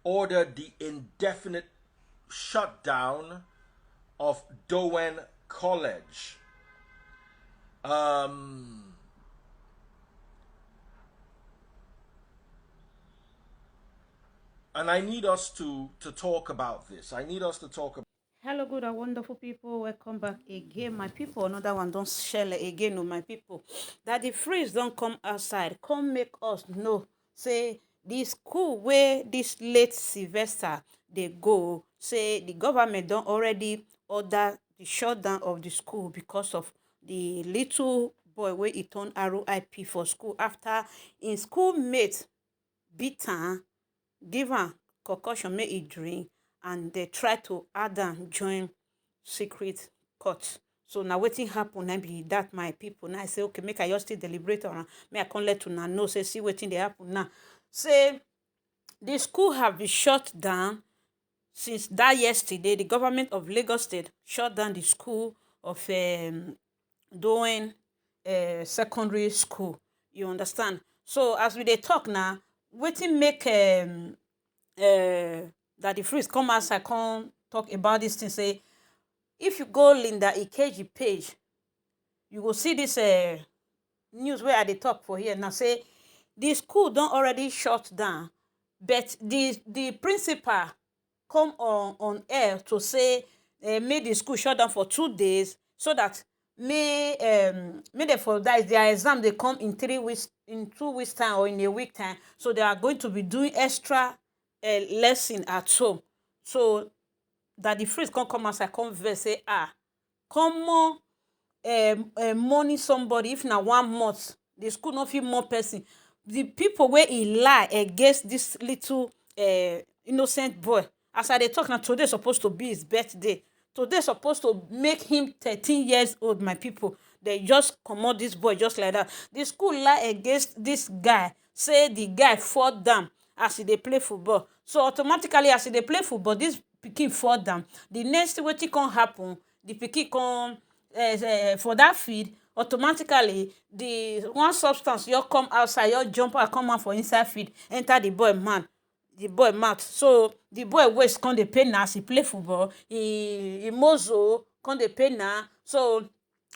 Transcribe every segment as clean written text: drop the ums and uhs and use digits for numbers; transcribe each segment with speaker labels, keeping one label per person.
Speaker 1: ordered the indefinite shutdown of DOWEN College. And I need us to talk about this. I need us to talk about.
Speaker 2: Hello, good and wonderful people. Welcome back again, my people. Another one don't share again, oh, my people. That the freeze don't come outside. Come make us know. Say this school where this late Sylvester they go. Say the government don't already order the shutdown of the school because of the little boy where he turned RIP for school after in schoolmate beat am, give am concussion, make e drink, and they try to add am join secret court. So now wetin happen na be that, my people. Now I say okay, make I just still deliberate on am, make I come let una know, say see wetin dey happen now. Say the school have been shut down since that yesterday. The government of Lagos State shut down the school of DOWEN secondary school. You understand? So as we dey talk now, wetin make that the freeze come outside come talk about this thing. Say if you go Linda Ikeji page, you will see this news where I dey talk for here now. Say the school don already shut down, but the principal come on air to say make the school shut down for 2 days so that may they for that their exam they come in 3 weeks, in 2 weeks time, or in a week time. So they are going to be doing extra lesson at home. So that the freeze come outside come vex say come on money somebody if na 1 month the school no fit more person. The people where he lie against this little innocent boy, as I dey talk now, today supposed to be his birthday. Today supposed to make him 13 years old, my people. They just comot this boy just like that. The school lie against this guy, say the guy fall down as he dey play football. So automatically as he dey play football, this pikin fall down. The next thing wetin come happen, the pikin come for that field, automatically the one substance you come outside, you jump out, come out for inside field, enter the boy mouth. So the boy waist come dey pain as he play football. He muzzle come dey pain now. So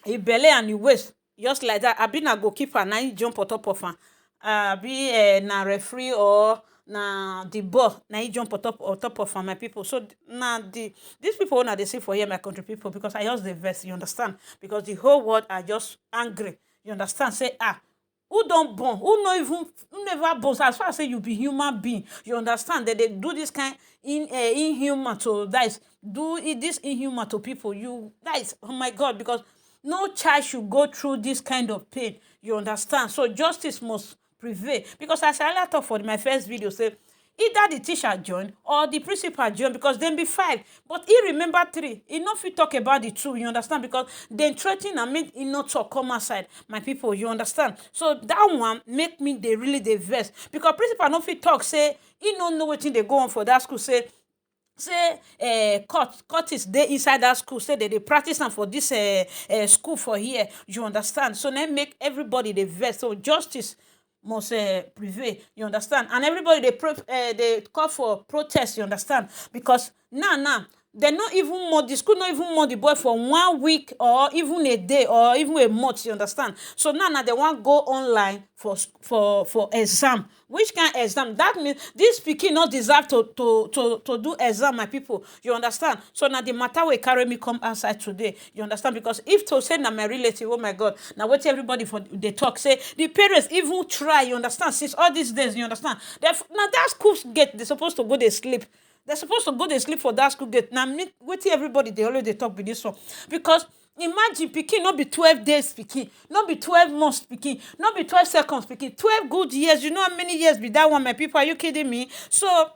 Speaker 2: he belly and he waist just like that. Abi na goalkeeper na he jump on top of am. Abi na referee or na the ball na he jump on top of am, my people. So now these people una dey see for here, my country people, because I just dey vex, you understand? Because the whole world are just angry, you understand? Say who don't born? Who never born? So as far as say you be human being, you understand that they do this kind inhuman to guys, this inhuman to people. You guys, oh my God, because no child should go through this kind of pain. You understand? So justice must prevail. Because as I talk for my first video, say either the teacher join or the principal join, because then be 5. But he remember 3. He not fit talk about the 2, you understand? Because then threatening and make he not talk come outside, my people, you understand? So that one make me they really they vex. Because principal not fit talk, say he don't know wetin they go on for that school. Say court is there inside that school. Say they practice them for this school for here, you understand? So then make everybody they vex. So justice must prevail, you understand? And everybody they call for protest, you understand? Because now they not even more, the school not even more the boy for 1 week or even a day or even a month, you understand? So now they want go online for exam. Which kind of exam? That means this pikin not deserve to do exam, my people, you understand? So now the matter will carry me come outside today, you understand? Because if to say na my relative, oh my God, now what everybody for they talk, say the parents even try, you understand, since all these days, you understand? Now that school gate, they supposed to go they sleep. They're supposed to go to sleep for that school gate. Now, wait everybody, they always they talk with this one. Because imagine pikin not be 12 days pikin, not be 12 months pikin, not be 12 seconds pikin, 12 good years. You know how many years be that one, my people? Are you kidding me? So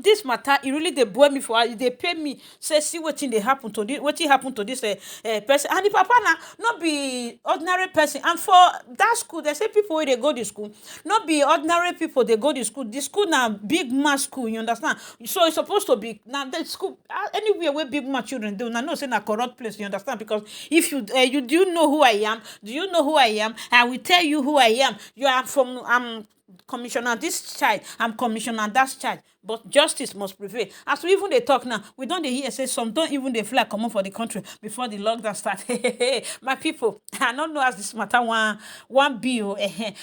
Speaker 2: this matter, it really they boil me for it. They pay me, say see wetin dey happen to this, wetin happen to this person. And the papa now not be ordinary person. And for that school, they say people wey they go to school, not be ordinary people they go to school. The school now big man school, you understand? So it's supposed to be now the school anywhere where big man children do. Now no say na corrupt place, you understand? Because if you do you know who I am? Do you know who I am? I will tell you who I am. You are from commissioner this child, I'm commissioner that child, but justice must prevail. As we even they talk now, we don't hear say some don't even they fly come for the country before the lockdown start. My people, I don't know as this matter one bill.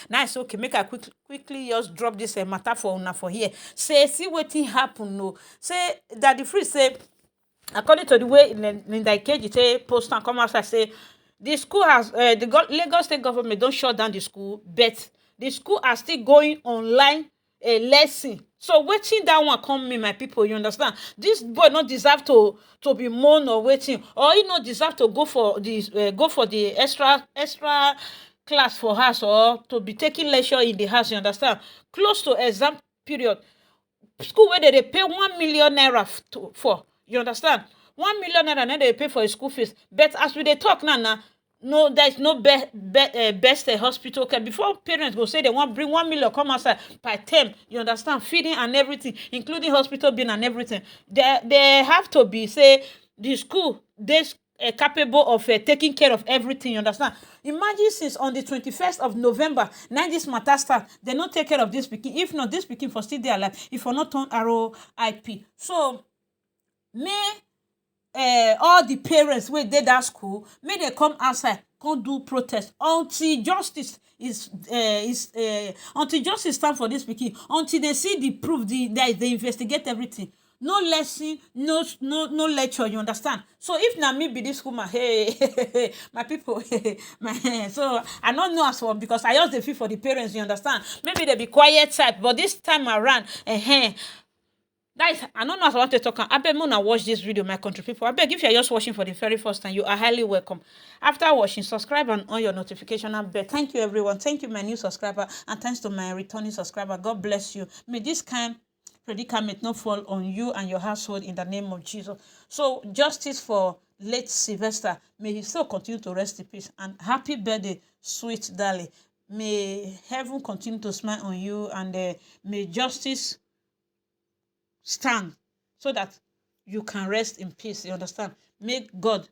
Speaker 2: Now it's okay. Make I quickly just drop this matter for una for here. Say see what happen. No, say that the free say according to the way in the Ikeji say post and come outside say the school has Lagos State government don't shut down the school, but the school are still going online lesson. So waiting that one come me, my people, you understand? This boy not deserve to be mourn or waiting, or he not deserve to go for the extra class for house, or to be taking lecture in the house, you understand? Close to exam period. School where they pay 1 million naira for, you understand? 1 million naira now they pay for a school fees. But as we they talk now, no, there is no best hospital care. Before parents go say they want bring 1 million come outside per term, you understand, feeding and everything, including hospital bill and everything. They have to be say the school this capable of taking care of everything, you understand? Imagine since on the 21st of November, now this matter start, they not take care of this speaking. If not, this speaking for still there alive, if for not turn ROIP. So may all the parents wey dey that school, may they come outside come do protest until justice is until justice stand for this pikin, until they see the proof, they investigate everything. No lesson, no lecture, you understand? So if na me be this woman, hey, my people, so I don't know as well, because I just dey feel for the parents, you understand? Maybe they be quiet type, but this time around, guys, I don't know if I want to talk. I beg Mona watch this video, my country people. I beg if you're just watching for the very first time, you are highly welcome. After watching, subscribe and on your notification bell. Thank you, everyone. Thank you, my new subscriber, and thanks to my returning subscriber. God bless you. May this kind predicament not fall on you and your household in the name of Jesus. So justice for late Sylvester. May he still continue to rest in peace. And happy birthday, sweet darling. May heaven continue to smile on you, and may justice stand so that you can rest in peace, you understand? Make God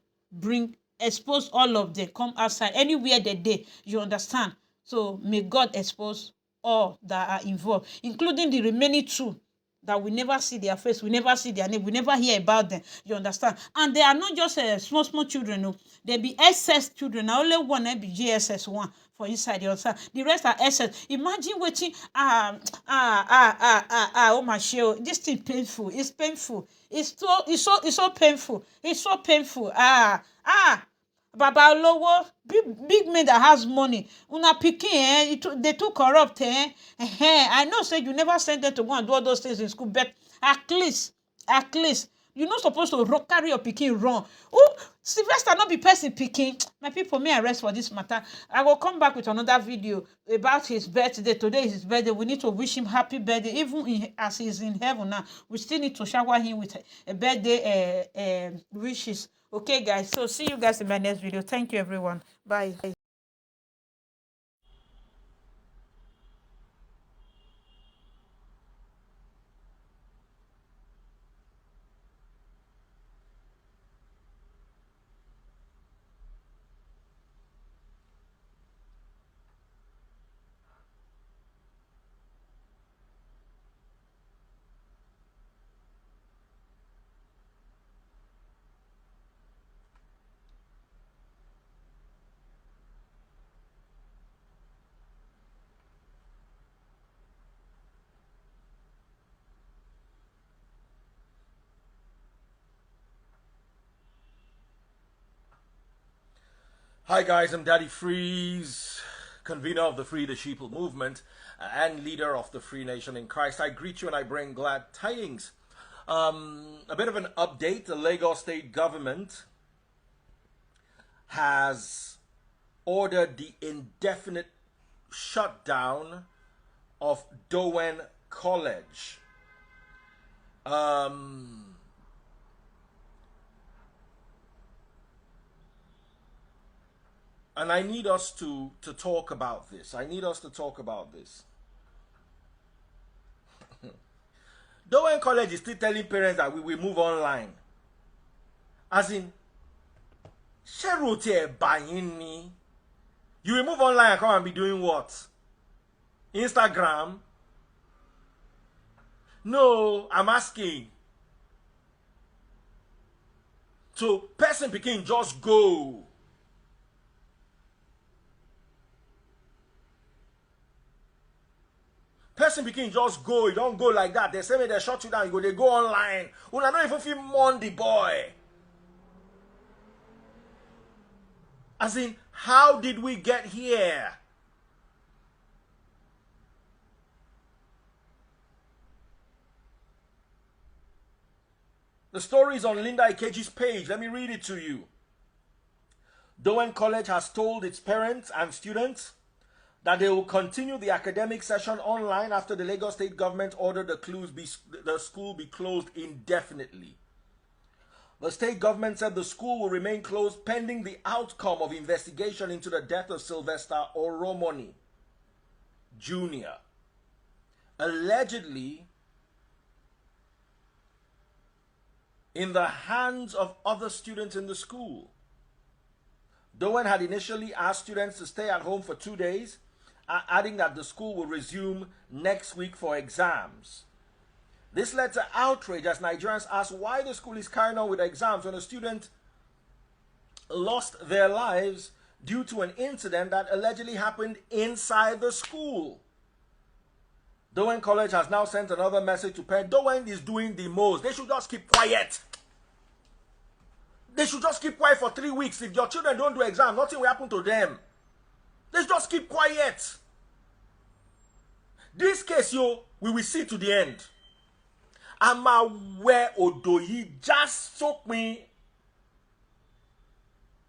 Speaker 2: expose all of them, come outside anywhere they you understand? So may God expose all that are involved, including the remaining two that we never see their face, we never see their name, we never hear about them, you understand? And they are not just small children, no. They be SS children. Now only one be GSS1 for inside, you understand? The rest are SS. Imagine waiting. Oh my shit, this thing painful. It's painful. It's so painful. It's so painful. Baba Olowo, big man that has money. Una pikin, they too corrupt, I know say you never send them to go and do all those things in school, but at least, you're not supposed to carry your pikin wrong. Oh, Sylvester not be person pikin. My people, may I rest for this matter. I will come back with another video about his birthday. Today is his birthday. We need to wish him happy birthday. Even as he's in heaven now, we still need to shower him with a birthday wishes. Okay, guys. So see you guys in my next video. Thank you, everyone. Bye.
Speaker 1: Hi guys, I'm Daddy Freeze, convener of the Free the Sheeple movement and leader of the Free Nation in Christ. I greet you and I bring glad tidings. A bit of an update. The Lagos State government has ordered the indefinite shutdown of DOWEN College. And I need us to talk about this. DOWEN College is still telling parents that we will move online. As in, you will move online and come and be doing what? Instagram? No, I'm asking. So person pikin just go. Person pikin just go. You don't go like that. They say me they shut you down. You go, they go online. Una don't even feel mourn the boy. As in, how did we get here? The story is on Linda Ikeji's page. Let me read it to you. DOWEN College has told its parents and students that they will continue the academic session online after the Lagos State government ordered the school be closed indefinitely. The state government said the school will remain closed pending the outcome of investigation into the death of Sylvester Oromoni Jr., allegedly in the hands of other students in the school. DOWEN had initially asked students to stay at home for 2 days, adding that the school will resume next week for exams. This led to outrage as Nigerians asked why the school is carrying on with exams when a student lost their lives due to an incident that allegedly happened inside the school. DOWEN College has now sent another message to parents. DOWEN is doing the most. They should just keep quiet. They should just keep quiet for 3 weeks. If your children don't do exam, nothing will happen to them. They should just keep quiet. This case, we will see to the end. I'm aware Odoyi just soak me.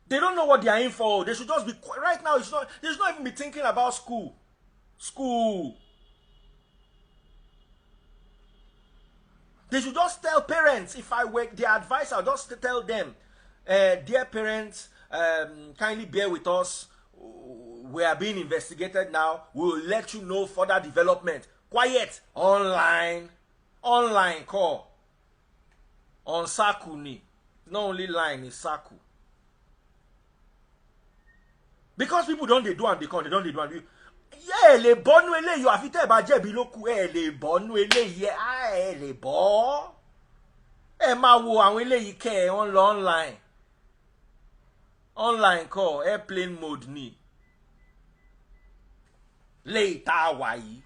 Speaker 1: They don't know what they are in for. They should just be quiet. Right now, they should not even be thinking about school. They should just tell parents. If I were their advice, I'll just tell them, dear parents, kindly bear with us. We are being investigated now. We will let you know further development. Quiet. Online call. On Saku ni. Not only line is Saku. Because people don't they do and they come, they don't they do and they do. Yeah, le bonu ele you afite ba jebi loku le bonu ele ye le bo. Ma wo àwọn eléyìí ke on lo online call airplane mode ni. Le ta wa yi.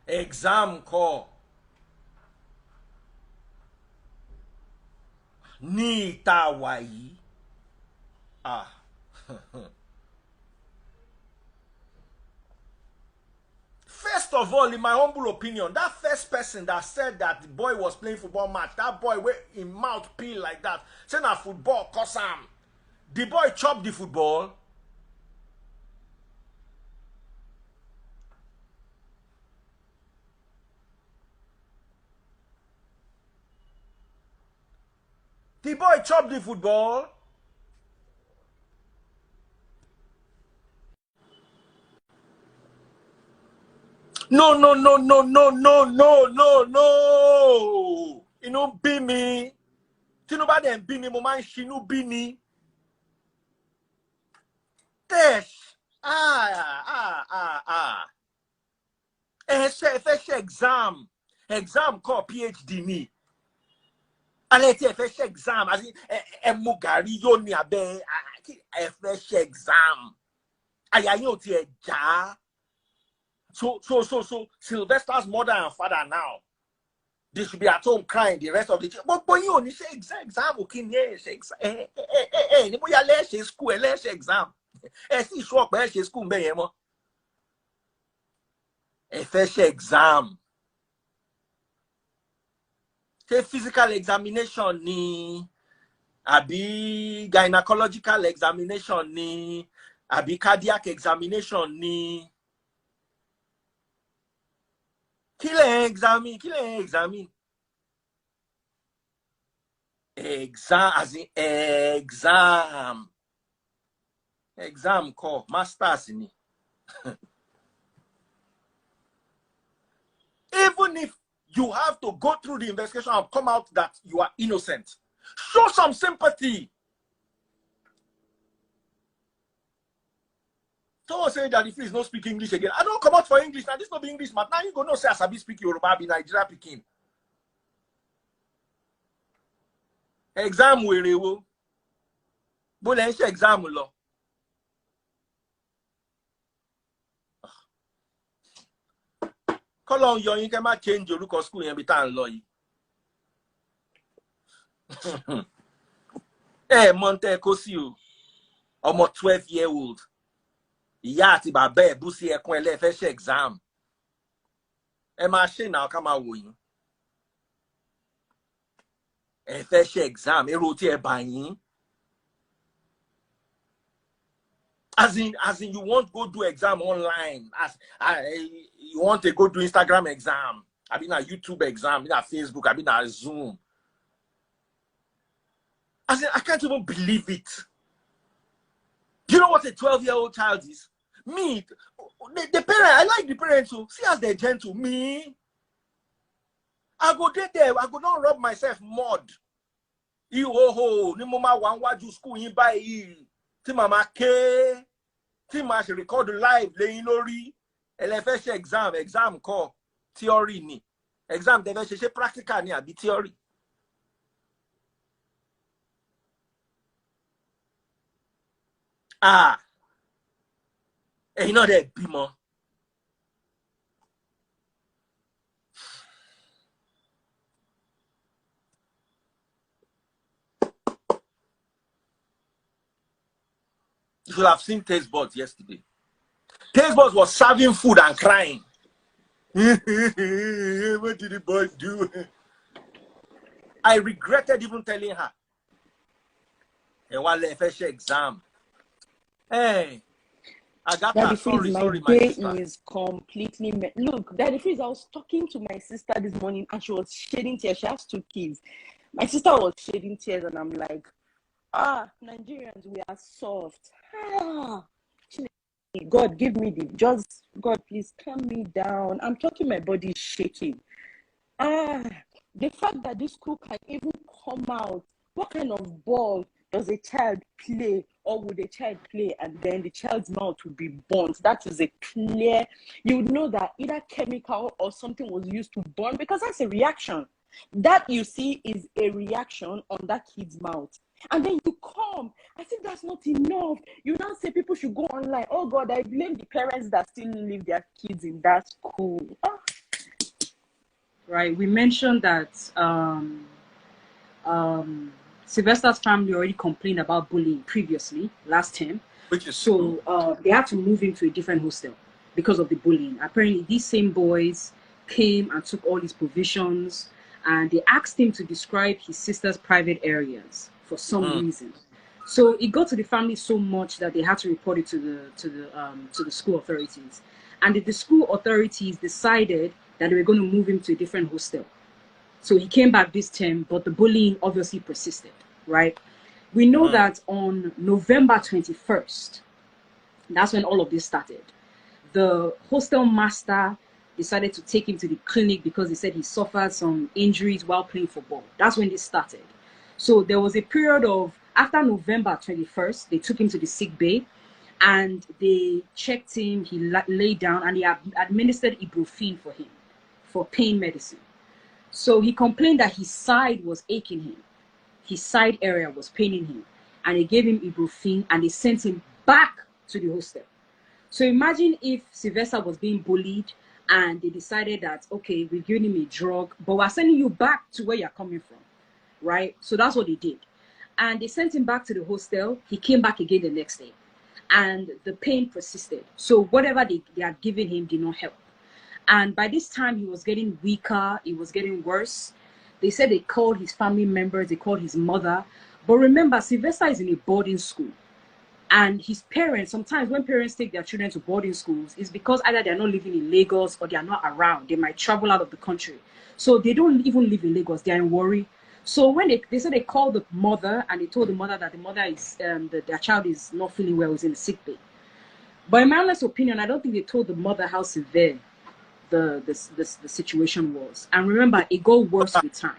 Speaker 1: Exam call. Ni ta wa yi. First of all, in my humble opinion, that first person that said that the boy was playing football match, that boy with his mouth peel like that, saying that football cause him. The boy chopped the football. The boy chopped the football. No. You know, be me. Tinuba dem be ni mo man shinu be ni. Tesh. Fetch exam. Exam called PhD ni. Alete fetch exam. As in, mugari yo ni abe. Fetch exam. Ayayo ti ja. So, Sylvester's mother and father now, they should be at home crying the rest of the day. But you only say exam, okay, yes, exam. You let's school, let's exam. See, short, let's school, me, first exam. Say physical examination ni, abi gynecological examination ni, abi cardiac examination ni. Kile examine. Exam as in exam. Exam call masters ni. Even if you have to go through the investigation and come out that you are innocent, show some sympathy. Don't say that the free is not speak English again. I don't come out for English. Now this not be English, but now you go no say as I be speak Yoruba, be Nigeria picking. Exam we but then exam lo. Call on you can change your look of school and be tan law. Eh, Monte Cosio, almost 12-year-old. Yati babe, busi ekwen le fẹ́ ṣe exam. E ma ṣe now come out with you. E fẹ́ ṣe exam, e roti e bayin. As in you want to go do exam online. You want to go do Instagram exam. I mean a YouTube exam, I mean a Facebook, I mean a Zoom. As in, I can't even believe it. You know what a 12-year-old child is? Me, the parent, I like the parents too. See as they're gentle. Me, I go there, I go not rub myself mud. Ni mama wan waju school in by ti mama ke ti ma she record live leyin lori LFS exam call theory ni exam de she practical ni abi theory. You know that bimo. You should have seen Taste Buds yesterday. Taste Buds was serving food and crying. What did the boys do? I regretted even telling her. And while they finish exam, hey, I got
Speaker 3: Daddy
Speaker 1: that. Sorry,
Speaker 3: my day is completely look. Daddy Freeze, I was talking to my sister this morning and she was shedding tears. She has 2 kids. My sister was shedding tears and I'm like, Nigerians, we are soft. God, give me God, please calm me down. I'm talking, my body is shaking. The fact that this school can even come out, what kind of ball does a child play, or would a child play and then the child's mouth would be burnt? That is a clear, you would know that either chemical or something was used to burn, because that's a reaction. That you see is a reaction on that kid's mouth. And then you come. I think that's not enough. You now say people should go online. Oh God, I blame the parents that still leave their kids in that school.
Speaker 4: Right. We mentioned that Sylvester's family already complained about bullying previously, last term.
Speaker 1: Which is
Speaker 4: so they had to move him to a different hostel because of the bullying. Apparently, these same boys came and took all his provisions, and they asked him to describe his sister's private areas for some reason. So it got to the family so much that they had to report it to the school authorities, and the school authorities decided that they were going to move him to a different hostel. So he came back this term, but the bullying obviously persisted, right? We know that on November 21st, that's when all of this started. The hostel master decided to take him to the clinic because he said he suffered some injuries while playing football. That's when this started. So there was a period of, after November 21st, they took him to the sick bay and they checked him, he lay down, and they administered ibuprofen for him for pain medicine. So he complained that his side was aching him. His side area was paining him. And they gave him ibuprofen and they sent him back to the hostel. So imagine if Sylvester was being bullied and they decided that, okay, we're giving him a drug, but we're sending you back to where you're coming from, right? So that's what they did. And they sent him back to the hostel. He came back again the next day. And the pain persisted. So whatever they had given him did not help. And by this time, he was getting weaker. It was getting worse. They said they called his family members. They called his mother. But remember, Sylvester is in a boarding school. And his parents, sometimes when parents take their children to boarding schools, it's because either they're not living in Lagos or they're not around. They might travel out of the country. So they don't even live in Lagos. They're in worry. So when they said they called the mother and they told the mother that the mother is, their child is not feeling well, is in a sick bay. But in my honest opinion, I don't think they told the mother how severe the situation was. And remember, it got worse with time.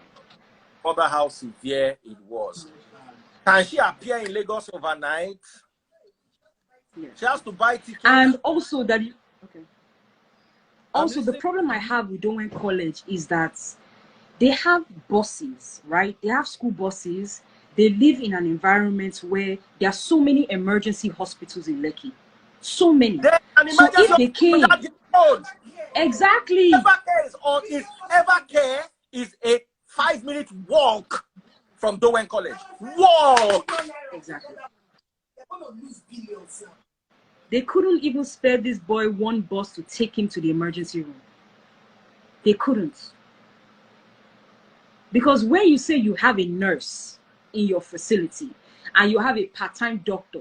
Speaker 1: Mother, how severe it was. Can she appear in Lagos overnight?
Speaker 4: Yes.
Speaker 1: She has to buy tickets.
Speaker 4: And also that, okay.
Speaker 1: I'm
Speaker 4: Also, the
Speaker 1: listening.
Speaker 4: problem I have with Dowen College is that they have buses, right? They have school buses. They live in an environment where there are so many emergency hospitals in Lekki. So many.
Speaker 1: There's an
Speaker 4: So
Speaker 1: emergency
Speaker 4: if they came,
Speaker 1: on that road.
Speaker 4: exactly,
Speaker 1: Evercare is a 5-minute walk from Dowen College. Walk.
Speaker 4: exactly. They couldn't even spare this boy one bus to take him to the emergency room. They couldn't. Because when you say you have a nurse in your facility and you have a part-time doctor,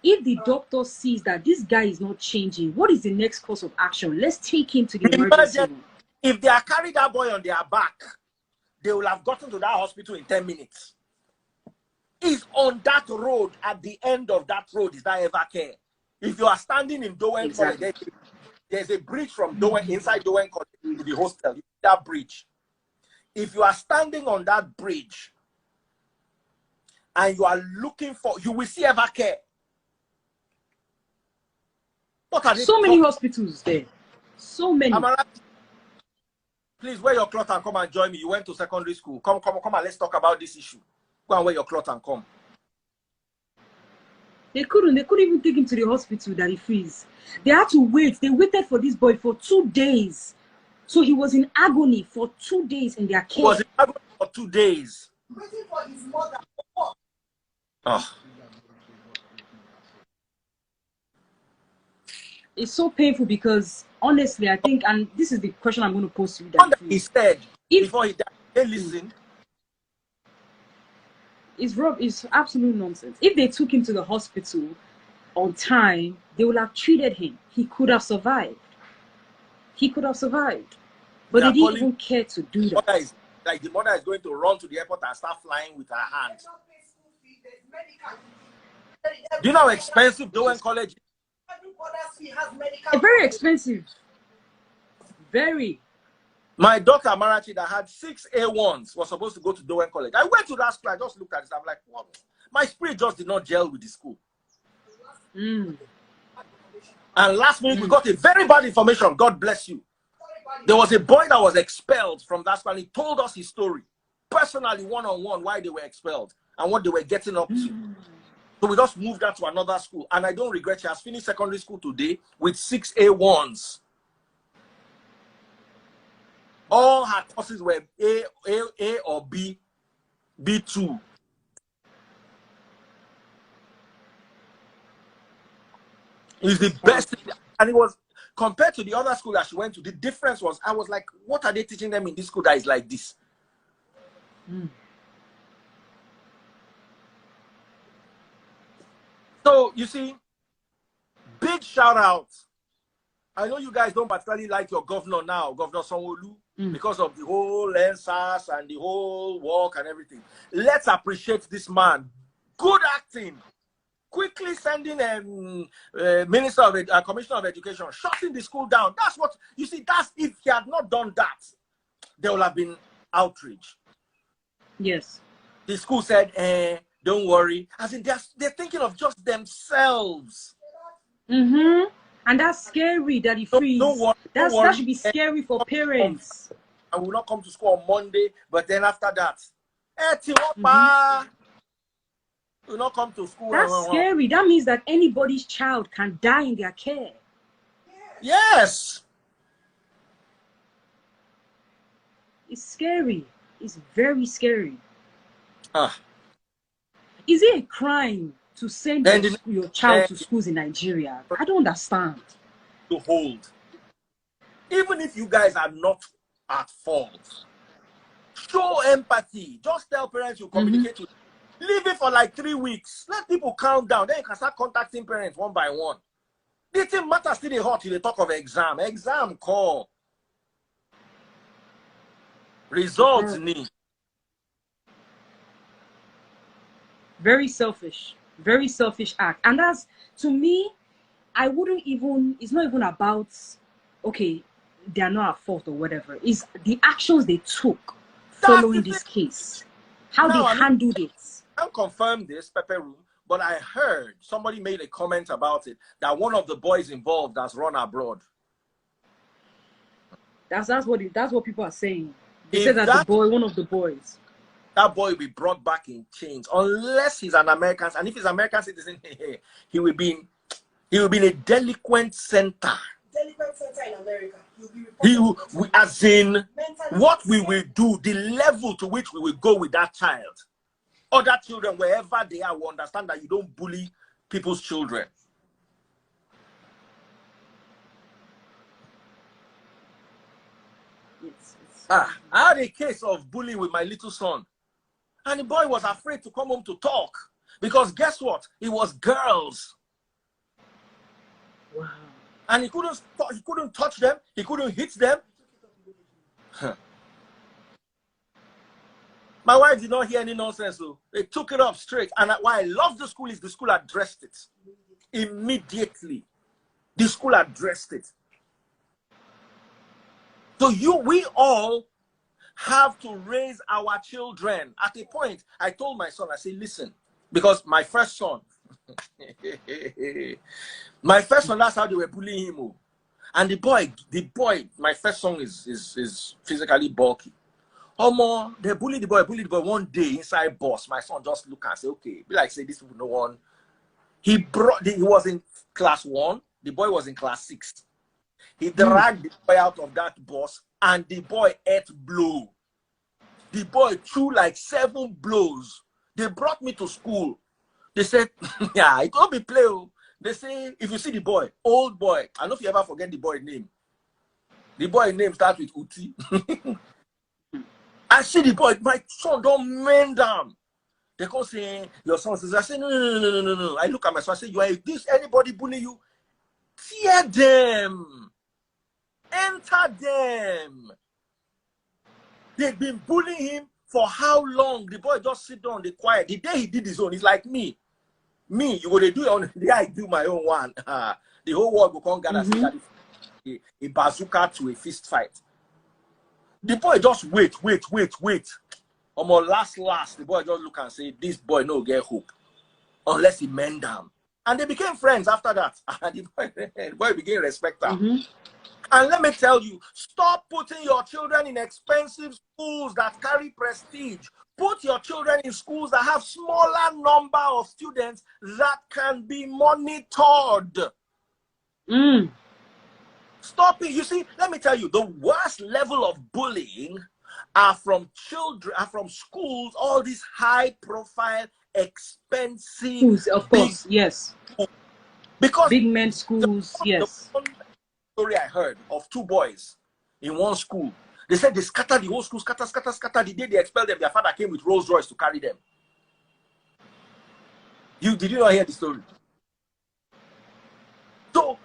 Speaker 4: if the doctor sees that this guy is not changing, what is the next course of action? Let's take him to the emergency room.
Speaker 1: If they are carried that boy on their back, they will have gotten to that hospital in 10 minutes. It's on that road, at the end of that road is that Evercare. If you are standing in Dowen
Speaker 4: Exactly.
Speaker 1: College, there's a bridge from Dowen, inside Dowen College to the hostel. That bridge. If you are standing on that bridge and you are looking for, you will see Evercare. What are they
Speaker 4: So many
Speaker 1: talking?
Speaker 4: hospitals there. So many.
Speaker 1: Please wear your cloth and come and join me. You went to secondary school. Come and let's talk about this issue. Go and wear your cloth and come.
Speaker 4: They couldn't even take him to the hospital that he freeze. They had to wait. They waited for this boy for 2 days. So he was in agony for 2 days in their care.
Speaker 1: He was in agony for 2 days.
Speaker 5: Waiting for his mother.
Speaker 1: Oh.
Speaker 4: It's so painful because honestly, I think, and this is the question I'm going to pose to you. That
Speaker 1: He said before he died, hey, listen.
Speaker 4: It's absolute nonsense. If they took him to the hospital on time, they would have treated him. He could have survived. He could have survived. But they didn't even care to do that.
Speaker 1: The mother is going to run to the airport and start flying with her hands. Do you know how expensive Dowen College is?
Speaker 4: Very expensive. Very.
Speaker 1: My daughter Marachi that had 6 A1s was supposed to go to Dowen College. I went to that school. I just looked at it. I'm like, what? My spirit just did not gel with the school. And last minute, we got a very bad information. God bless you. There was a boy that was expelled from that school, and he told us his story personally, one-on-one, why they were expelled and what they were getting up to. So we just moved that to another school, and I don't regret. She has finished secondary school today with 6 A1s. All her courses were A or B, B2. It's the best, and it was compared to the other school that she went to. The difference was, I was like, what are they teaching them in this school that is like this? So you see, big shout out. I know you guys don't particularly like your governor now, Governor Sanwo-Olu, because of the whole NSAS and the whole work and everything. Let's appreciate this man. Good acting. Quickly sending a commissioner of education, shutting the school down. That's what you see. That's if he had not done that, there would have been outrage.
Speaker 4: Yes.
Speaker 1: The school said, don't worry. As in, they're thinking of just themselves.
Speaker 4: And that's scary that he frees. That should be scary for parents.
Speaker 1: I will not come to school on Monday, but then after that, will not come to school.
Speaker 4: That's scary. That means that anybody's child can die in their care.
Speaker 1: Yes.
Speaker 4: It's scary. It's very scary. Is it a crime to send your child to schools in Nigeria? I don't understand.
Speaker 1: To hold. Even if you guys are not at fault, show empathy. Just tell parents you communicate with them. Leave it for like 3 weeks. Let people calm down. Then you can start contacting parents one by one. The thing matters still they hot till they talk of exam. Exam call. Results need.
Speaker 4: Very selfish act. And that's, to me, I wouldn't even, it's not even about, okay, they are not at fault or whatever. It's the actions they took following this case. How they handled it.
Speaker 1: I can't confirm this, Pepe Room, But I heard somebody made a comment about it, that one of the boys involved has run abroad.
Speaker 4: That's what people are saying. They
Speaker 1: If
Speaker 4: said that the boy, one of the boys,
Speaker 1: that boy will be brought back in chains unless he's an American. And if he's an American citizen, he will be in a delinquent center.
Speaker 5: Delinquent center in America.
Speaker 1: As in, what we will do, the level to which we will go with that child. Other children, wherever they are, will understand that you don't bully people's children. I had a case of bullying with my little son. And the boy was afraid to come home to talk. Because guess what? It was girls.
Speaker 4: wow,
Speaker 1: And he couldn't touch them. He couldn't hit them. My wife did not hear any nonsense. So they took it up straight. And why I love the school is the school addressed it. Immediately. The school addressed it. So we all have to raise our children. At a point, I told my son, I said, listen, because my first son, that's how they were bullying him. And the boy, my first son is physically bulky. They bullied the boy. One day inside bus, my son just look and say, okay, be like, say, this people no one. He was in class 1, the boy was in class 6. He dragged the boy out of that bus and the boy ate blow. The boy threw like 7 blows. They brought me to school. They said, yeah, it won't be play. They say, if you see the boy, old boy, I don't know if you ever forget the boy name. The boy name starts with Uti. I see the boy, my son don't mend them. They come say, your son says, I say, no. I look at my son, I say, you are this, anybody bully you? Tear them. Enter them. They've been bullying him for how long? The boy just sit down, they quiet. The day he did his own, it's like me. You go to do it on the day I do my own one. The whole world will come gather a bazooka to a fist fight. The boy just wait. Last, the boy just look and say, this boy no get hope. Unless he mend them. And they became friends after that. And the boy began to respect her. And let me tell you, stop putting your children in expensive schools that carry prestige. Put your children in schools that have smaller number of students that can be monitored. Stop it. You see, let me tell you, the worst level of bullying are from children, are from schools, all these high-profile, expensive
Speaker 4: schools, of course, yes.
Speaker 1: Because
Speaker 4: big men schools, yes.
Speaker 1: The story I heard of 2 boys in one school. They said they scattered the whole school, scatter. The day they expelled them, their father came with Rolls Royce to carry them. Did you not hear the story? So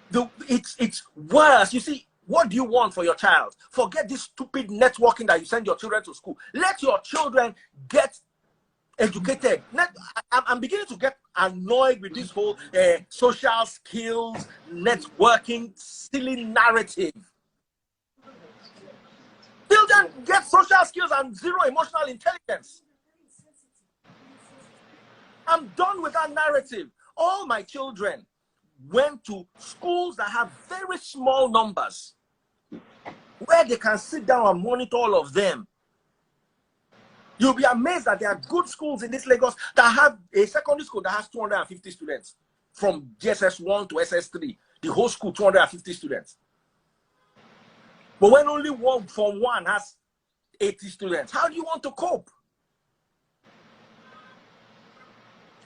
Speaker 1: it's worse. You see, what do you want for your child? Forget this stupid networking that you send your children to school. Let your children get educated. I'm beginning to get annoyed with this whole social skills, networking, silly narrative. Children get social skills and 0 emotional intelligence. I'm done with that narrative. All my children went to schools that have very small numbers, where they can sit down and monitor all of them. You'll be amazed that there are good schools in this Lagos that have a secondary school that has 250 students. From GSS1 to SS3, the whole school, 250 students. But when only one from one has 80 students, how do you want to cope?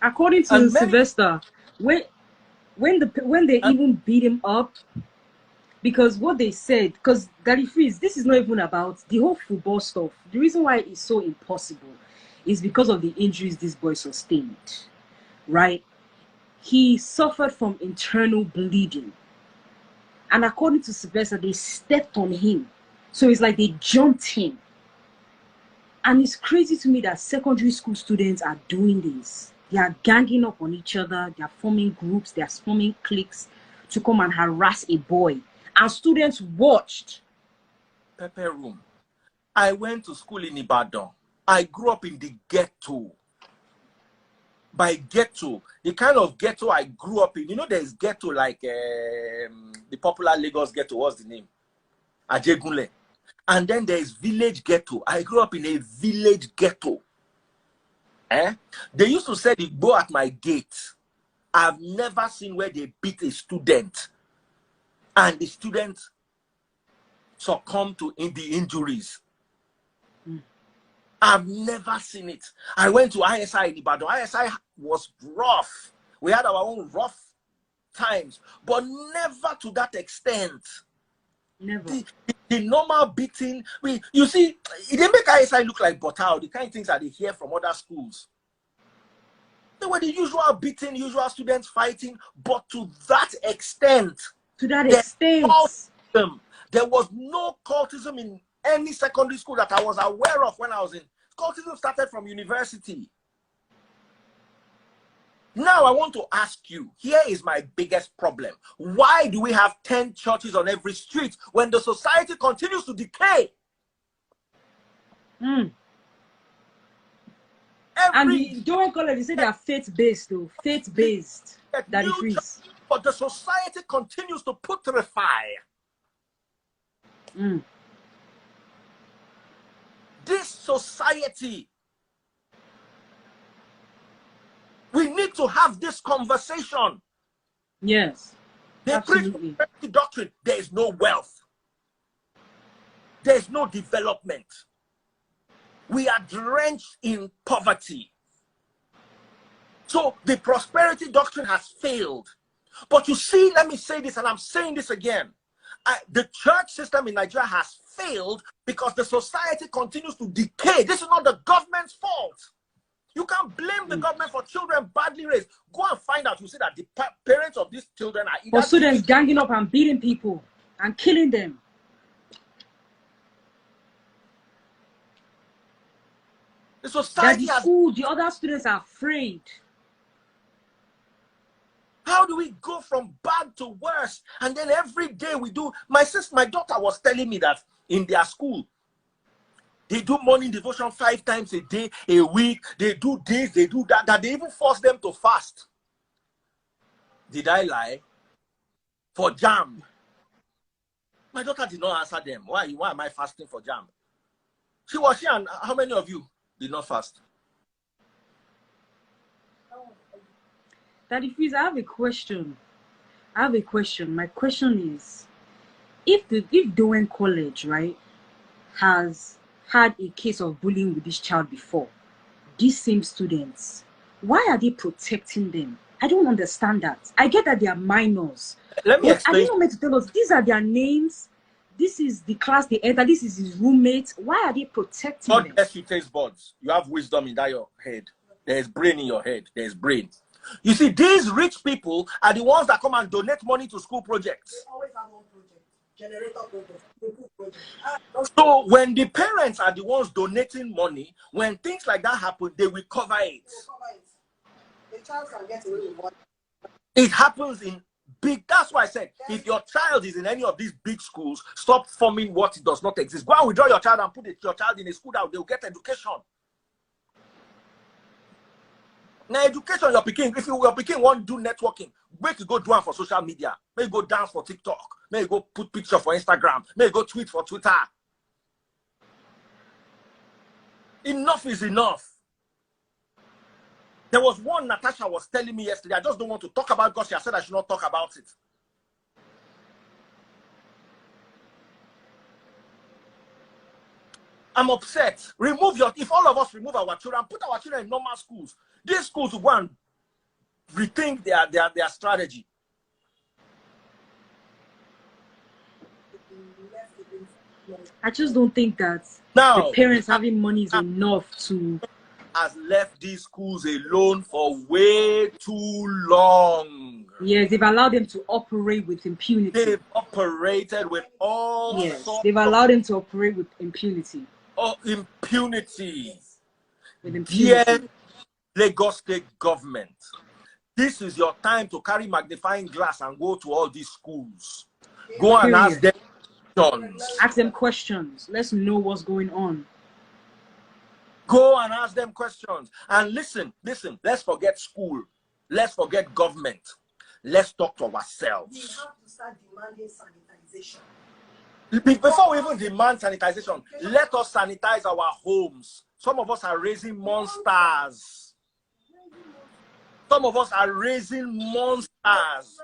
Speaker 4: According to Sylvester, when they even beat him up, because what they said, because Daddy Freeze, this is not even about the whole football stuff. The reason why it's so impossible is because of the injuries this boy sustained, right? He suffered from internal bleeding. And according to Sylvester, they stepped on him. So it's like they jumped him. And it's crazy to me that secondary school students are doing this. They are ganging up on each other. They are forming groups. They are forming cliques to come and harass a boy. And students watched.
Speaker 1: Pepper room. I went to school in Ibadan. I grew up in the ghetto. by ghetto, the kind of ghetto I grew up in. You know, there's ghetto like the popular Lagos ghetto. What's the name? Ajegunle. And then there's village ghetto. I grew up in a village ghetto. They used to say the go at my gate. I've never seen where they beat a student and the student succumbed to the injuries. I've never seen it. I went to ISI in Ibadan. ISI was rough. We had our own rough times, but never to that extent.
Speaker 4: Never.
Speaker 1: The normal beating, you see, it didn't make ISI look like Botao, the kind of things that they hear from other schools. They were the usual beating, usual students fighting, but to that extent.
Speaker 4: To that extent.
Speaker 1: There was no cultism in any secondary school that I was aware of when I was in. Cultism started from university. Now I want to ask you, here is my biggest problem. Why do we have 10 churches on every street when the society continues to decay?
Speaker 4: And the DOWEN college, they say they are faith-based though. Faith-based. That is free.
Speaker 1: But the society continues to putrefy. This society, we need to have this conversation.
Speaker 4: Yes.
Speaker 1: They preach the doctrine. There is no wealth. There is no development. We are drenched in poverty. So the prosperity doctrine has failed. But you see, let me say this, and I'm saying this again. The church system in Nigeria has failed because the society continues to decay. This is not the government's fault. You can't blame the government for children badly raised. Go and find out. You see that the parents of these children are either...
Speaker 4: Or students ganging up and beating people and killing them.
Speaker 1: The society
Speaker 4: that the school, the other students are afraid.
Speaker 1: How do we go from bad to worse? And then every day we do. My daughter was telling me that in their school, they do morning devotion 5 times a day, a week. They do this, they do that. That they even force them to fast. Did I lie? For jam. My daughter did not answer them. Why am I fasting for jam? She and how many of you did not fast?
Speaker 4: Daddy Freeze, I have a question. My question is, if DOWEN College, right, has had a case of bullying with this child before, these same students, why are they protecting them? I don't understand that. I get that they are minors.
Speaker 1: Let me explain.
Speaker 4: Are they not meant to tell us these are their names? This is the class they enter. This is his roommate. Why are they protecting them?
Speaker 1: God bless you, taste buds. You have wisdom in that your head. There's brain in your head. There's brain. You see, these rich people are the ones that come and donate money to school projects.
Speaker 5: They always have one project. Generator project.
Speaker 1: So when the parents are the ones donating money, when things like that happen, they will cover it.
Speaker 5: The child can get away with what?
Speaker 1: It happens in big. That's why I said, if your child is in any of these big schools, stop forming what does not exist. Go and withdraw your child and put your child in a school that they'll get education. Now, education, your picking, if your picking want to do networking, make you go do it for social media. May you go dance for TikTok. May you go put picture for Instagram. May you go tweet for Twitter. Enough is enough. There was one Natasha was telling me yesterday. I just don't want to talk about because she said I should not talk about it. I'm upset. If all of us remove our children, put our children in normal schools. These schools will go and rethink their strategy.
Speaker 4: I just don't think that
Speaker 1: now,
Speaker 4: the parents having money is enough to...
Speaker 1: has left these schools alone for way too long.
Speaker 4: Yes, they've allowed them to operate with impunity.
Speaker 1: They've operated with all sorts
Speaker 4: they've allowed them to operate with impunity.
Speaker 1: Oh, impunity.
Speaker 4: With impunity.
Speaker 1: Dear Lagos State government, this is your time to carry magnifying glass and go to all these schools. Go and ask them questions.
Speaker 4: Ask them questions. Let's know what's going on.
Speaker 1: Go and ask them questions. And listen, let's forget school. Let's forget government. Let's talk to ourselves.
Speaker 5: We have to start demanding sanitization.
Speaker 1: Before we even demand sanitization, let us sanitize our homes. Some of us are raising monsters. Some of us are raising monsters.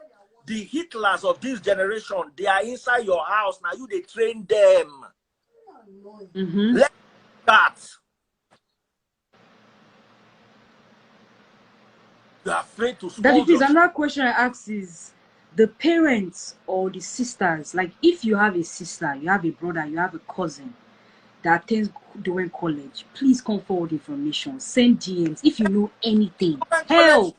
Speaker 1: The Hitlers of this generation, they are inside your house. Now they train them. Let's start. You're afraid to
Speaker 4: Daddy,
Speaker 1: scold
Speaker 4: please,
Speaker 1: your
Speaker 4: another question I ask is the parents or the sisters, like if you have a sister, you have a brother, you have a cousin that attends DOWEN college, please come forward information, send DMs if you know anything. Help!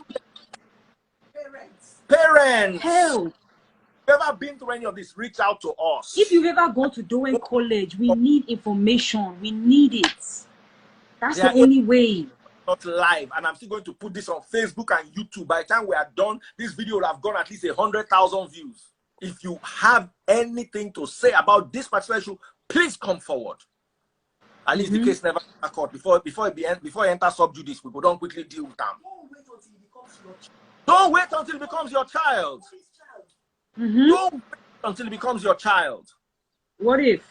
Speaker 1: parents.
Speaker 4: Help!
Speaker 1: If you've ever been through any of this, reach out to us.
Speaker 4: If you've ever gone to DOWEN college, we need information. We need it. That's
Speaker 1: They
Speaker 4: the
Speaker 1: are
Speaker 4: only way.
Speaker 1: not live, and I'm still going to put this on Facebook and YouTube. By the time we are done, this video will have gone at least 100,000 views. If you have anything to say about this particular issue, please come forward. At least the case never court before it enters sub judice. People don't quickly deal with them. Don't wait until it becomes your child. Don't wait until it becomes your child.
Speaker 4: What if?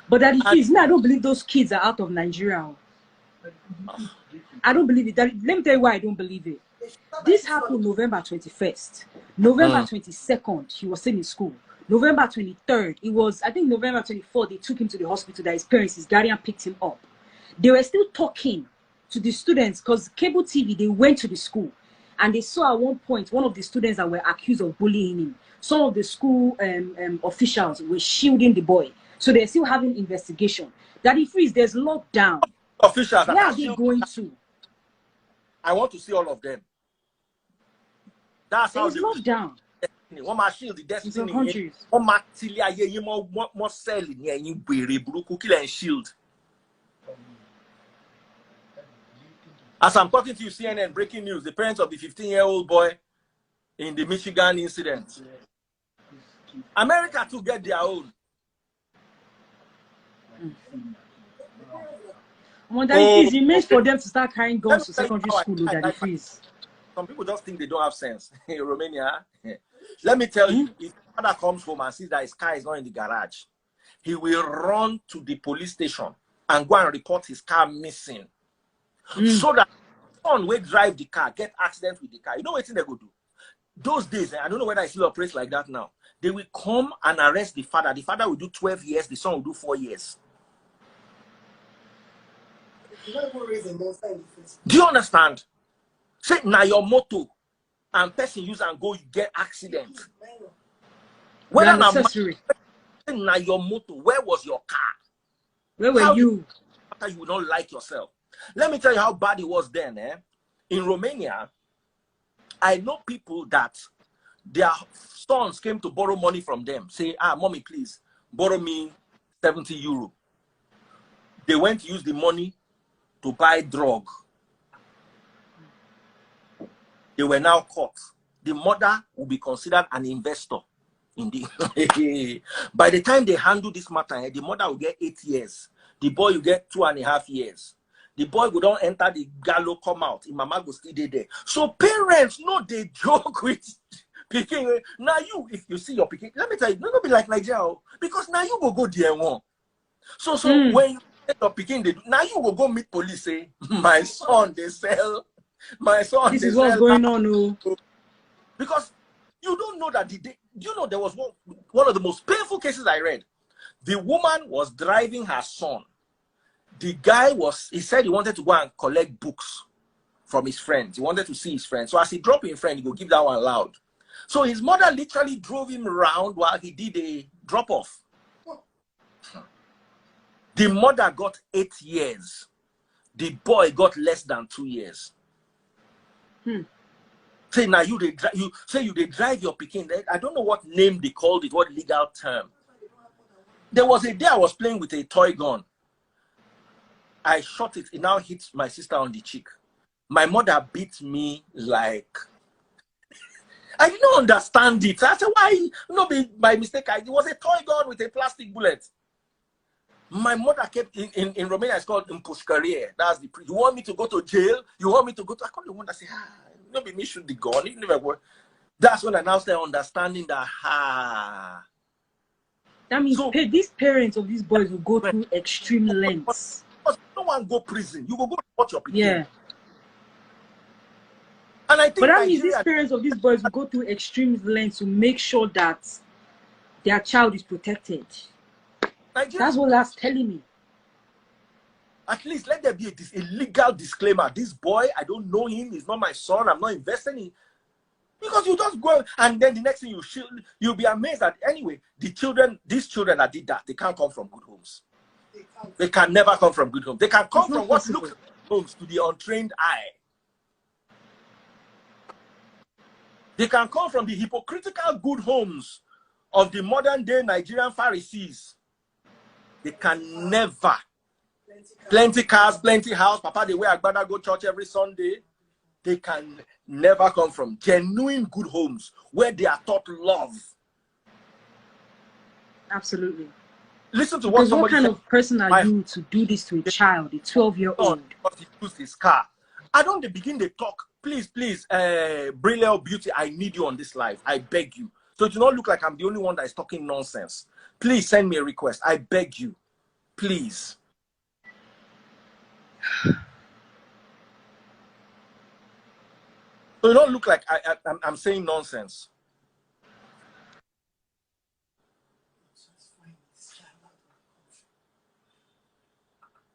Speaker 4: But that is me. I don't believe those kids are out of Nigeria. I don't believe it. Let me tell you why I don't believe it. This happened November 21st. November 22nd, he was still in school. November 23rd, it was, I think November 24th, they took him to the hospital that his parents, his guardian picked him up. They were still talking to the students because cable TV, they went to the school and they saw at one point, one of the students that were accused of bullying him. Some of the school officials were shielding the boy. So they're still having investigation. Daddy Freeze, there's lockdown.
Speaker 1: Officials,
Speaker 4: where are they going to?
Speaker 1: I want to see all of them. That's how
Speaker 4: there's lockdown.
Speaker 1: One my shield the destiny.
Speaker 4: Countries.
Speaker 1: One my more cell in shield. As I'm talking to you, CNN breaking news: the parents of the 15-year-old boy in the Michigan incident. America to get their own.
Speaker 4: It remains for them to start carrying guns to secondary school. Daddy Freeze.
Speaker 1: Some people just think they don't have sense. In Romania, let me tell you, if father comes home and sees that his car is not in the garage, he will run to the police station and go and report his car missing. So that someone will drive the car, get accident with the car. You know what they go do? Those days, I don't know whether I still operates like that now. They will come and arrest the father. The father will do 12 years, the son will do 4 years. Do you understand? Say now your motto and person use and go, you get accident. Whether now your motto, where was your car?
Speaker 4: Where were you?
Speaker 1: After you would not like yourself. Let me tell you how bad it was then. In Romania, I know people that their sons came to borrow money from them. Say, mommy, please borrow me 70 euro. They went to use the money to buy drug. They were now caught. The mother will be considered an investor in the by the time they handle this matter, the mother will get 8 years. The boy will get 2.5 years. The boy will don't enter the gallows, come out. In mama go stay there. So parents know they joke with picking. Now you, if you see your picking, let me tell you, not be like Nigeria, because now you will go there one. So when you get your picking, now you will go meet police. Say, my son, they sell. My son,
Speaker 4: this is what's going on. No.
Speaker 1: Because you don't know that you know there was one of the most painful cases I read. The woman was driving her son. The guy he said he wanted to go and collect books from his friends. He wanted to see his friends. So as he dropped his friend, he go give that one loud. So his mother literally drove him around while he did a drop-off. The mother got 8 years. The boy got less than 2 years. Say now you drive your Peking. I don't know what name they called it, what legal term. There was a day I was playing with a toy gun. I shot it. It now hit my sister on the cheek. My mother beat me like I didn't understand it. I said, why? No, by mistake. It was a toy gun with a plastic bullet. My mother kept in Romania, it's called Impușcărie. That's the you want me to go to jail? You want me to go to? I call the one that say, maybe me shoot the gun. It never work. That's when I now start understanding that
Speaker 4: That means these parents of these boys will go through extreme lengths.
Speaker 1: No one go prison. You will go report your people.
Speaker 4: Yeah.
Speaker 1: And I think
Speaker 4: but that means these parents of these boys will go through extreme lengths to make sure that their child is protected. That's what that's telling me.
Speaker 1: At least let there be a legal disclaimer. This boy, I don't know him. He's not my son. I'm not investing in. Because you just go and then the next thing you'll be amazed that anyway, these children that did that, they can't come from good homes. They can never come from good homes. They can come from what looks like homes to the untrained eye. They can come from the hypocritical good homes of the modern day Nigerian Pharisees. They can never. Plenty cars, plenty house. Papa, the way I better go church every Sunday. They can never come from genuine good homes where they are taught love.
Speaker 4: Absolutely.
Speaker 1: Listen to what somebody
Speaker 4: kind
Speaker 1: said.
Speaker 4: Of person are you to do this to a child, a 12-year-old?
Speaker 1: Because he used his car. I don't begin to talk. Please, Brilliant Beauty, I need you on this live. I beg you. So it do not look like I'm the only one that is talking nonsense. Please send me a request. I beg you. Please. So it don't look like I'm saying nonsense.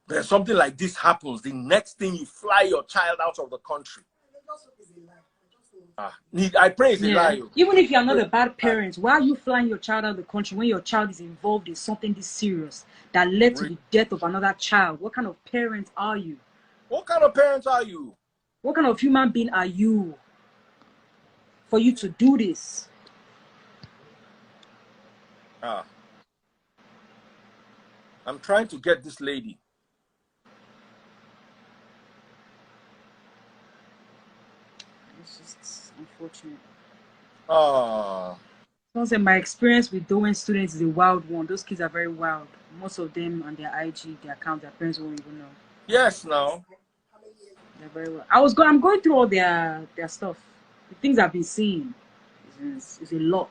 Speaker 1: There's something like this happens. The next thing you fly your child out of the country. I pray it's a lie.
Speaker 4: Even if you're not a bad parent, why are you flying your child out of the country when your child is involved in something this serious that led to the death of another child? What kind of parent are you?
Speaker 1: What kind of parents are you?
Speaker 4: What kind of human being are you for you to do this?
Speaker 1: I'm trying to get this lady.
Speaker 4: It's just unfortunate.
Speaker 1: Someone
Speaker 4: said my experience with DOWEN students is a wild one. Those kids are very wild. Most of them on their IG, their account, their parents won't even know.
Speaker 1: Yes, no.
Speaker 4: They're very well. I'm going through all their stuff. The things I've been seeing is a lot.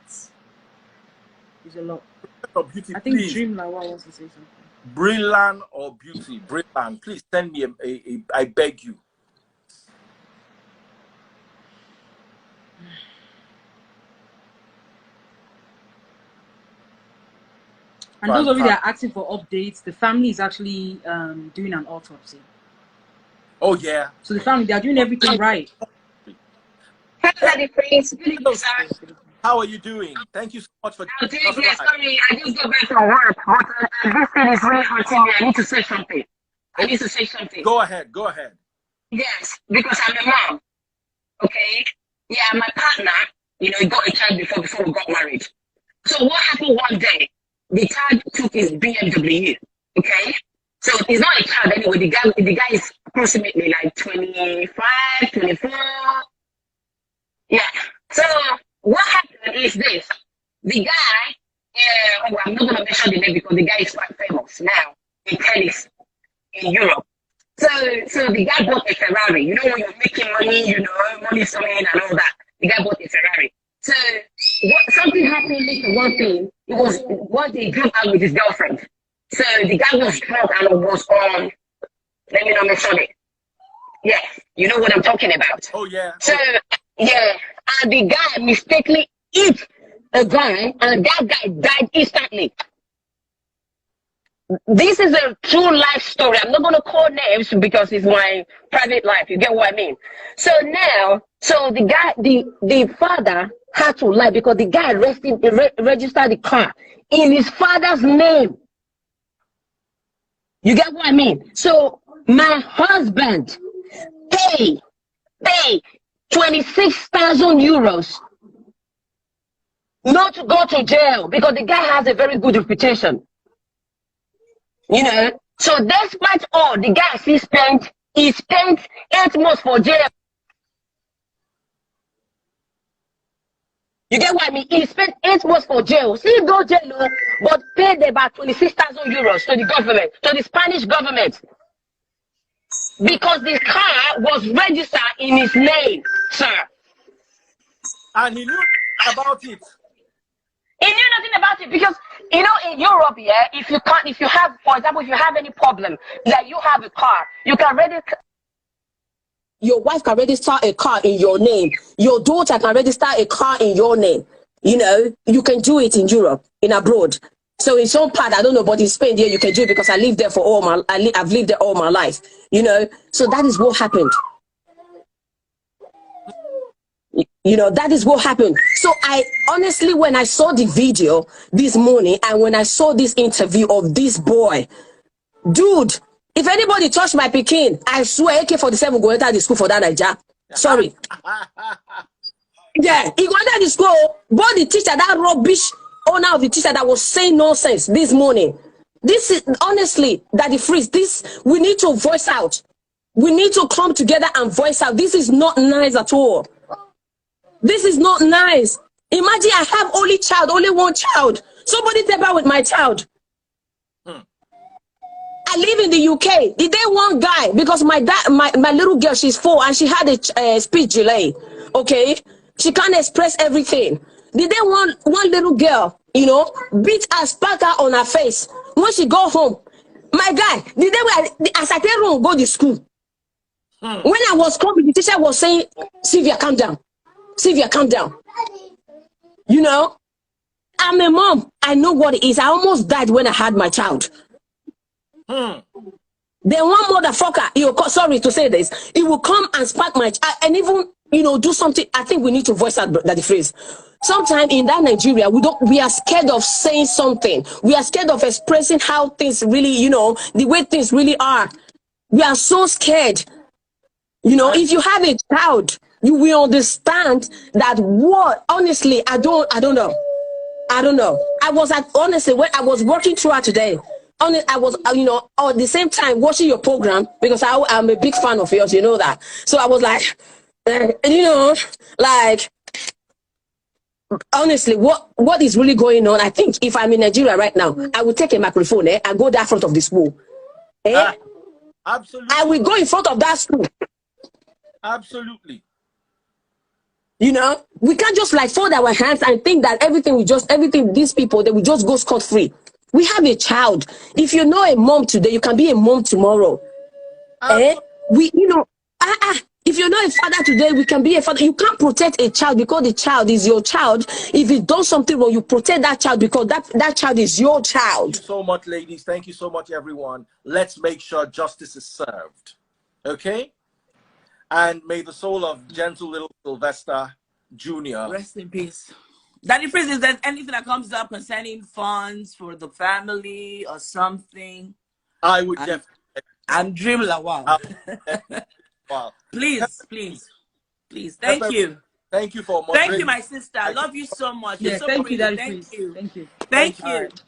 Speaker 4: It's a lot.
Speaker 1: Beauty,
Speaker 4: I think
Speaker 1: please.
Speaker 4: Dream Lawa wants to say something.
Speaker 1: Brilliant or Beauty, Brilliant, please send me I beg you.
Speaker 4: And those of you that are asking for updates, the family is actually doing an autopsy.
Speaker 1: Oh yeah.
Speaker 4: So the family, they are doing everything right.
Speaker 1: How are you doing? Thank you so much for
Speaker 6: sorry, I just got back from work, but this thing is really hurting me. I need to say something.
Speaker 1: Go ahead.
Speaker 6: Yes, because I'm a mom. Okay? Yeah, my partner, he got a child before we got married. So what happened one day? The child took his BMW. Okay? So he's not a child anyway. The guy is approximately like 25, 24. Yeah. So what happened is this. The guy, I'm not going to mention the name because the guy is quite famous now in tennis in Europe. So the guy bought a Ferrari. You know, when you're making money, money's coming in and all that. The guy bought a Ferrari. So something happened later, one thing. It was one day he drove out with his girlfriend. So the guy was drunk and was on, let me not mention it. Yeah, you know what I'm talking about.
Speaker 1: Oh yeah.
Speaker 6: So yeah, and the guy mistakenly hit a guy and that guy died instantly. This is a true life story. I'm not going to call names because it's my private life. You get what I mean? So now, the guy, the father had to lie because the guy registered the car in his father's name. You get what I mean? So my husband pay 26,000 euros not to go to jail because the guy has a very good reputation. So despite all the guy he spent 8 months for jail. You get what I mean? He spent 8 months for jail. See, go jail, but paid about 26,000 euros to the government, to the Spanish government. Because the car was registered in his name, sir.
Speaker 1: And he knew about it.
Speaker 6: He knew nothing about it because, you know, in Europe, yeah, if you have, for example, if you have any problem, like you have a car, you can register. Your wife can register a car in your name. Your daughter can register a car in your name. You know, you can do it in Europe, in abroad. So in some part, I don't know, but in Spain, yeah, you can do it because I lived there for I've lived there all my life. You know, so that is what happened. You know, that is what happened. So I honestly, when I saw the video this morning and when I saw this interview of this boy, dude, if anybody touched my Pekin, I swear AK-47 go enter the school for that Naija. Sorry. Yeah, he go enter the school, but the teacher, that rubbish owner of the teacher that was saying nonsense this morning. This is honestly, Daddy Freeze, this, we need to voice out. We need to come together and voice out. This is not nice at all. This is not nice. Imagine I have only one child. Somebody tamper with my child. I live in the UK. Did they want guy? Because my little girl, she's 4 and she had a speech delay. Okay, she can't express everything. Did they want one little girl, you know, beat her, spat her on her face when she go home? My guy, did they as I tell her go to school? When I was coming, the teacher was saying, Sylvia, calm down. Sylvia, calm down. You know, I'm a mom. I know what it is. I almost died when I had my child. Then one motherfucker, sorry to say this, he will come and spark my child and even, you know, do something. I think we need to voice out that phrase. Sometimes in that Nigeria, we are scared of saying something. We are scared of expressing how things really, you know, the way things really are. We are so scared. You know, if you have a child, you will understand that what, honestly, I don't know. I was honestly, when I was working throughout today, I was, you know, at the same time watching your program because I'm a big fan of yours, you know that. So I was like, you know, like, honestly, what is really going on? I think if I'm in Nigeria right now, I will take a microphone and go down front of the school.
Speaker 1: Absolutely.
Speaker 6: I will go in front of that school.
Speaker 1: Absolutely.
Speaker 6: You know, we can't just like fold our hands and think that these people, they will just go scot-free. We have a child. If you know a mom today, you can be a mom tomorrow. You know, if you know a father today, we can be a father. You can't protect a child because the child is your child. If it does something wrong, you protect that child because that child is your child.
Speaker 1: Thank you so much, ladies. Thank you so much, everyone. Let's make sure justice is served. Okay? And may the soul of gentle little Sylvester Jr.
Speaker 7: rest in peace. Daddy Freeze, is there anything that comes up concerning funds for the family or something?
Speaker 1: I would definitely.
Speaker 7: And Dream Lawal.
Speaker 1: Wow.
Speaker 7: Please. Thank you.
Speaker 1: Thank you for
Speaker 7: Thank you, my sister. I love you so much.
Speaker 4: Yeah,
Speaker 7: You're so
Speaker 4: thank
Speaker 7: pretty.
Speaker 4: you, Daddy
Speaker 7: Thank
Speaker 4: Freeze.
Speaker 7: you.
Speaker 4: Thank you.
Speaker 7: Thank
Speaker 1: All
Speaker 7: you.
Speaker 1: right.